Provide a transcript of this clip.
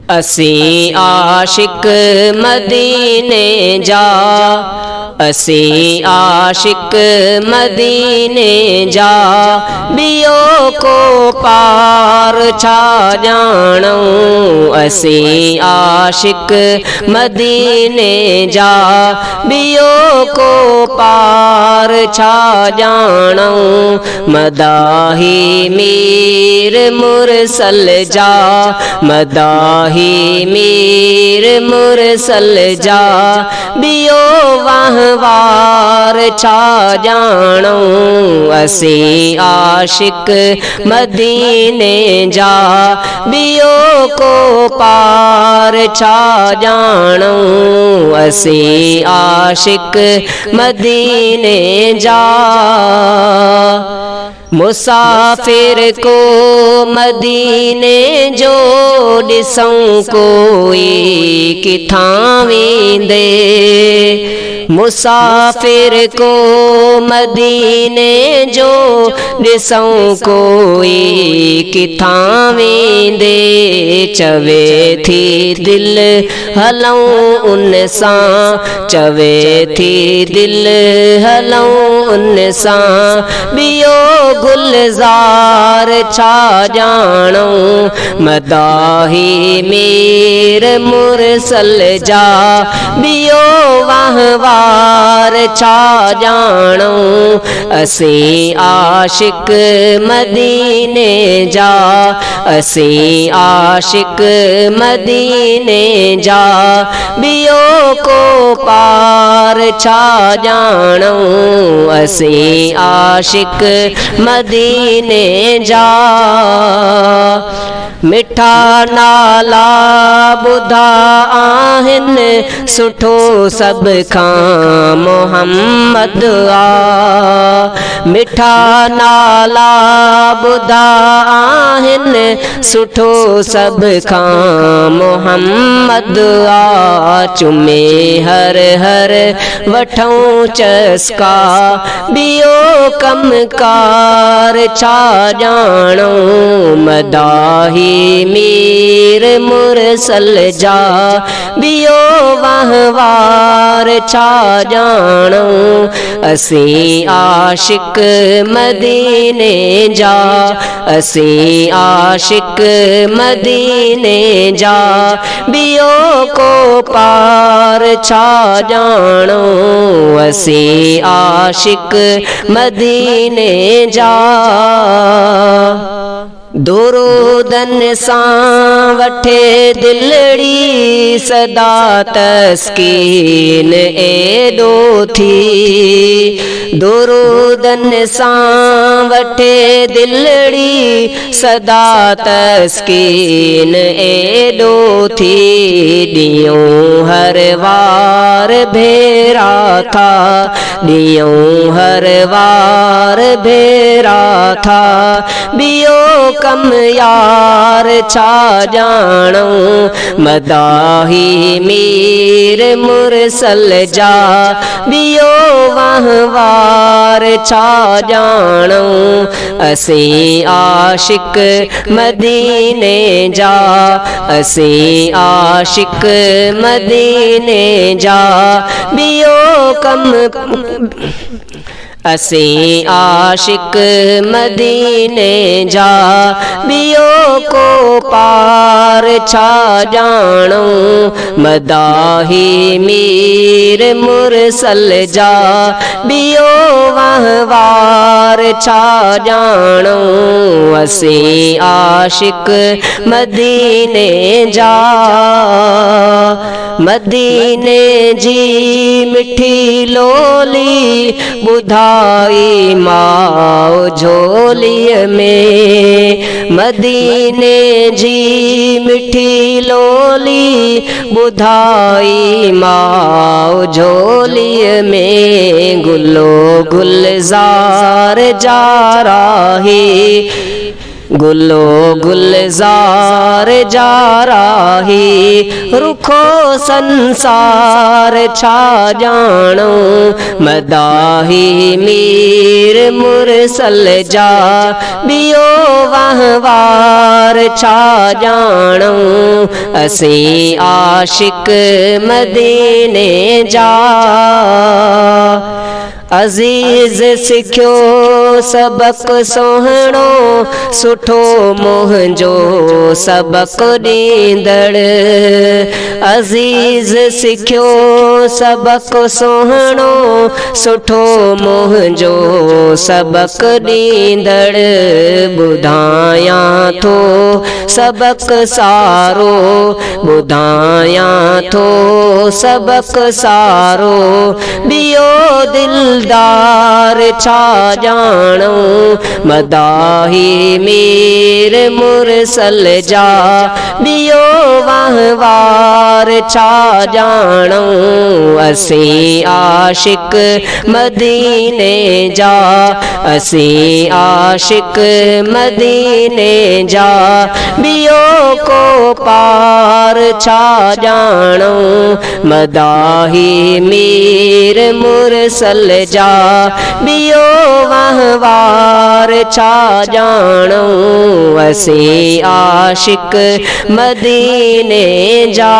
असी आशिक मदीने जा, असी आशिक मदीने जा, बियो को पार छा जाणूं। असी आशिक मदीने जा, बियो को पार छा जाणूं। मदाही मीर मुरसल जा, मदाही मीर मुरसल जा, बियो वहवार छा जाणूं। असी आशिक मदीने जा, बियो को पार छा जाणूं। असी आशिक मदीने जा। मुसाफिर को मदीने जो ॾिसूं कोई किथां वेंदे। मुसाफिर को मदीने जो ॾिसूं कोई किथां वेंदे। चवे थी दिल हलूं उन सां, चवे थी दिल हलूं उन सां, बियो गुलजार छा जाणूं। मदाही मीर मुरसल जा, बियो वहवार छा जाणूं। असी आशिक मदीने जा, असी आशिक मदीने जा, बियो को पार छा जाणूं। असी आशिक मदीने जा। मिठा नाला ॿुधा आहिनि, सुठो सभ खां मोहम्मद आ। मिठा नाला ॿुधा आहिनि, सुठो सभ खां मोहम्मद आ। चुमे हर हर वठूं चस्का, बियो कमकार छा जाणूं। मदाही मीर मुरसल जा, बियो वहवार छा जाणूं। असी आशिक मदीने जा, असी आशिक मदीने जा, बियो को पार छा जाणूं। असी आशिक मदीने जा। दुरूदन सां वठे दिलड़ी सदा तस्कीन एॾो थी। दुरूदन सां वठे दिलड़ी सदा तस्कीन एॾो थी। ॾींहों हर वार भेरा था, ॾींहों हर वार भेरा था, बियो कम यार छा जाणूं। मदाही मीर मुरसल जा, बियो वहवार छा जाणूं। असी आशिक मदीने जा, असी आशिक मदीने जा, बियो कम असी आशिक मदीने जा, बियो को पार छा जाणूं। मदाही मीर मुरसल जा, बियो वहवार छा जाणूं। असी आशिक मदीने जा। मदीने जी मिठी लोली ॿुधाई माओ झोलीअ में। मदीने जी मिठी लोली ॿुधाई माओ झोलीअ में। गुलो गुलजार जा राही, गुलो गुलजार जा राही रुखो संसार छा जानो मदाही मीर मुरसल जा बियो वहवार छा जानो असी आशिक मदीने जा अजीज सिखियो सबक सोहणो सुठो मुंहिंजो सबक ॾींदड़ अजीज सिखियो सबक सोहणो सुठो मुंहिंजो सबक ॾींदड़ ॿुधायां थो सबक सारो ॿुधायां थो सबक सारो बियो दिलदार छा जानो मदाही मीर मुरसल जा बियो वहवार छा जानो असी आशिक मदीने जा असी आशिक मदीने जा बियो को पार छा जानो मदाही मीर मुरसल जा बियो वहवार छा जानो असी आशिक मदीने जा।